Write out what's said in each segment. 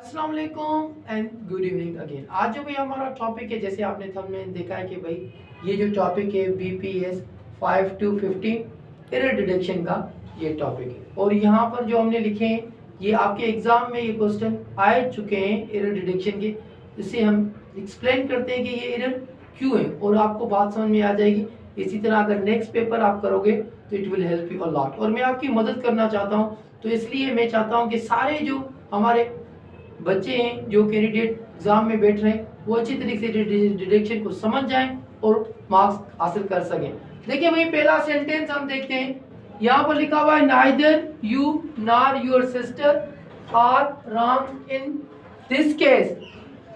अस्सलाम वालेकुम and good evening again. आज जो भाई हमारा टॉपिक है, जैसे आपने थंबनेल देखा है कि भाई ये जो टॉपिक है बीपीएस 5 to 15 एरर डिटेक्शन का ये टॉपिक है। और यहाँ पर जो हमने लिखे हैं ये आपके एग्जाम में ये क्वेश्चन आ चुके हैं एरर डिटेक्शन के। इससे हम एक्सप्लेन करते हैं कि ये एरर क्यों है और आपको बात समझ में आ जाएगी। इसी तरह अगर नेक्स्ट पेपर आप करोगे तो it will help you a lot. और मैं आपकी मदद करना चाहता हूँ, तो इसलिए मैं चाहता हूँ कि सारे जो हमारे बच्चे हैं जो कैंडिडेट एग्जाम में बैठ रहे हैं वो अच्छी तरीके से डिटेक्शन को समझ जाएं और मार्क्स हासिल कर सकें। देखिए भाई पहला सेंटेंस हम देखते हैं, यहाँ पर लिखा हुआ है neither you nor your sister are wrong in this case.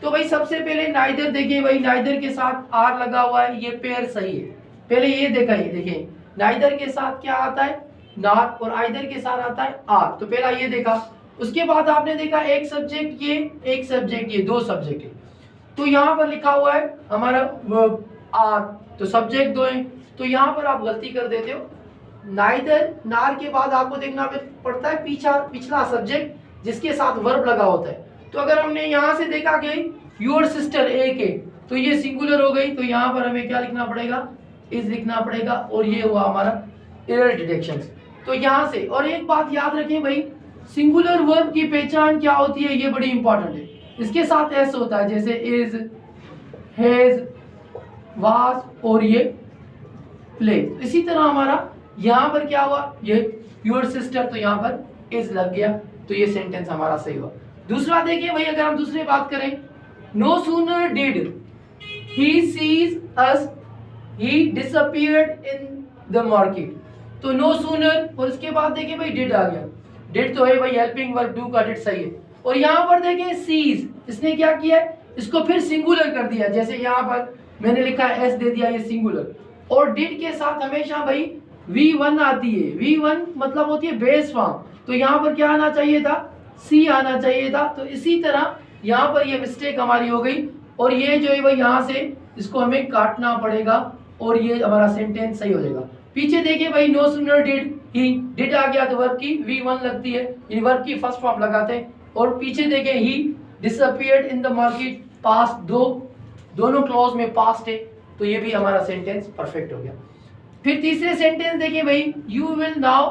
तो भाई सबसे पहले नाइदर देखिए, भाई नाइदर के साथ आर लगा हुआ है, ये पेयर सही है। पहले ये देखिए नाइदर के साथ क्या आता है नॉट और आइदर के साथ आता है आर। तो पहला ये देखा। उसके बाद आपने देखा एक सब्जेक्ट ये, एक सब्जेक्ट ये, दो सब्जेक्ट है। तो यहाँ पर लिखा हुआ है हमारा वर्ब आर, तो सब्जेक्ट दो है। तो यहाँ पर आप गलती कर देते हो, नाइदर नार के बाद आपको देखना पड़ता है पिछला सब्जेक्ट जिसके साथ वर्ब लगा होता है। तो अगर हमने यहाँ से देखा कि योर सिस्टर एक है तो ये सिंगुलर हो गई, तो यहाँ पर हमें क्या लिखना पड़ेगा, इज लिखना पड़ेगा। और ये हुआ हमारा एरर डिटेक्शन। तो यहाँ से और एक बात याद रखें भाई, सिंगुलर वर्ब की पहचान क्या होती है, ये बड़ी इंपॉर्टेंट है। इसके साथ एस होता है, जैसे इज, हैज, वाज और ये प्ले। इसी तरह हमारा यहाँ पर क्या हुआ, ये योर सिस्टर, तो यहाँ पर इज लग गया, तो ये सेंटेंस हमारा सही हुआ। दूसरा देखिए भाई, अगर हम दूसरी बात करें, no sooner did he see us he disappeared in the market. तो नो सूनर और उसके बाद देखिए भाई डिड आ गया। डिड तो है भाई हेल्पिंग वर्ब, डू का डिड सही है। और यहाँ पर देखिए सीज, इसने क्या किया है, इसको फिर सिंगुलर कर दिया। जैसे यहाँ पर मैंने लिखा है एस दे दिया, ये सिंगुलर। और डिड के साथ हमेशा भाई V1 आती है। V1 मतलब होती है बेस फॉर्म, तो यहाँ पर क्या आना चाहिए था, सी आना चाहिए था। तो इसी तरह यहाँ पर ये मिस्टेक हमारी हो गई। और ये जो है भाई यहाँ से इसको हमें काटना पड़ेगा और ये हमारा सेंटेंस सही हो जाएगा। पीछे देखिए भाई no sooner did he, did आ गया तो वर्ब की V1 लगती है, इन वर्ब की फर्स्ट फॉर्म लगाते हैं। और पीछे देखिए he disappeared in the market, past दोनों क्लॉज में पास्ट है, तो ये भी हमारा सेंटेंस परफेक्ट हो गया। फिर तीसरे सेंटेंस देखिए भाई, you will now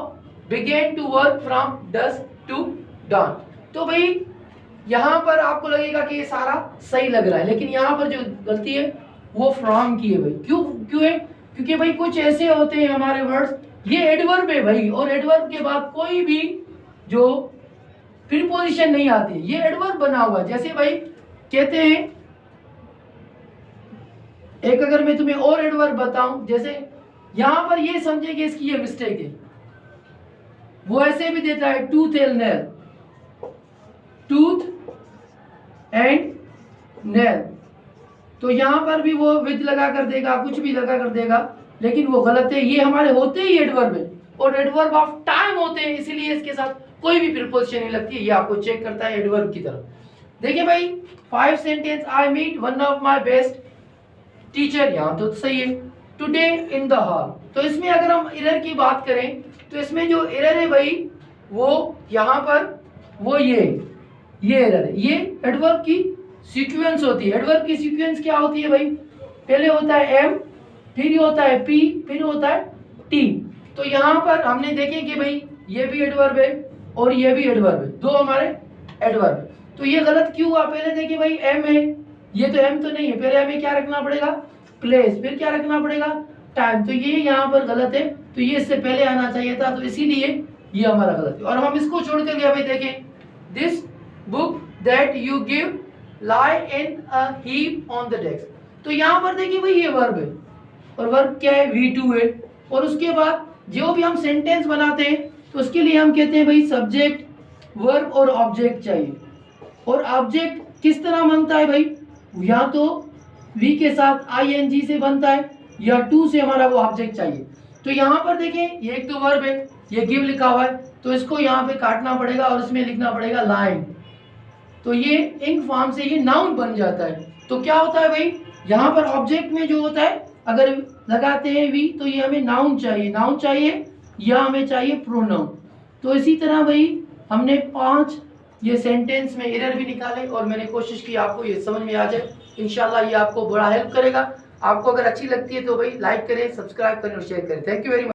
begin to work from dusk to dawn. तो भाई यहाँ पर आपको लगेगा कि ये सारा सही लग रहा है, लेकिन यहाँ पर जो गलती है वो फ्रॉम की है भाई। क्यों है, क्योंकि भाई कुछ ऐसे होते हैं हमारे वर्ड्स, ये एडवर्ब है भाई, और एडवर्ब के बाद कोई भी जो प्रीपोजिशन नहीं आती, ये एडवर्ब बना हुआ है। जैसे भाई कहते हैं, एक अगर मैं तुम्हें और एडवर्ब बताऊं, जैसे यहां पर ये समझे कि इसकी ये मिस्टेक है, वो ऐसे भी देता है tooth and nail, tooth and nail. तो यहां पर भी वो विद लगा कर देगा, कुछ भी लगा कर देगा, लेकिन वो गलत है। ये हमारे होते ही एडवर्ब है और एडवर्ब ऑफ टाइम होते हैं, इसीलिए इसके साथ कोई भी प्रीपोजिशन नहीं लगती है। ये आपको चेक करता है एडवर्ब की तरफ। देखिए भाई 5 sentence, I meet one of my best teacher, यहाँ तो सही है, टुडे इन द हॉल। तो इसमें अगर हम एरर की बात करें तो इसमें जो एरर है भाई वो यहाँ पर वो ये एरर है, ये एडवर्ब की सीक्वेंस होती है। एडवर्ब की सीक्वेंस क्या होती है भाई, पहले होता है एम, फिर होता है पी, फिर होता है टी। तो यहाँ पर हमने देखे कि भाई ये भी एडवर्ब है और ये भी एडवर्ब है, दो हमारे एडवर्ब है। तो ये गलत क्यों हुआ, पहले देखिए भाई एम है, ये तो एम तो नहीं है, पहले हमें क्या रखना पड़ेगा, प्लेस, फिर क्या रखना पड़ेगा, टाइम। तो ये यहाँ पर गलत है, तो ये इससे पहले आना चाहिए था, तो इसीलिए ये हमारा गलत है। और हम इसको छोड़ कर गया भाई, देखें this book that you give lie in a heap on the desk. तो यहाँ पर देखिए भाई ये वर्ब है और वर्ब क्या है, V2 है। और उसके बाद जो भी हम सेंटेंस बनाते हैं तो उसके लिए हम कहते हैं भाई सब्जेक्ट, वर्ब और ऑब्जेक्ट चाहिए। और ऑब्जेक्ट किस तरह बनता है भाई, या तो V के साथ ING से बनता है या टू से हमारा वो ऑब्जेक्ट चाहिए। तो यहाँ पर देखें ये एक तो वर्ब है, ये गिव लिखा हुआ है, तो इसको यहाँ पे काटना पड़ेगा और इसमें लिखना पड़ेगा लाइन। तो ये इंक फॉर्म से ये नाउन बन जाता है। तो क्या होता है भाई, यहाँ पर ऑब्जेक्ट में जो होता है अगर लगाते हैं वी, तो ये हमें नाउन चाहिए या हमें चाहिए प्रोनाउन। तो इसी तरह भाई हमने 5 ये सेंटेंस में एरर भी निकाले और मैंने कोशिश की आपको ये समझ में आ जाए। इंशाल्लाह ये आपको बड़ा हेल्प करेगा। आपको अगर अच्छी लगती है तो भाई लाइक करें, सब्सक्राइब करें और शेयर करें। Thank you very much.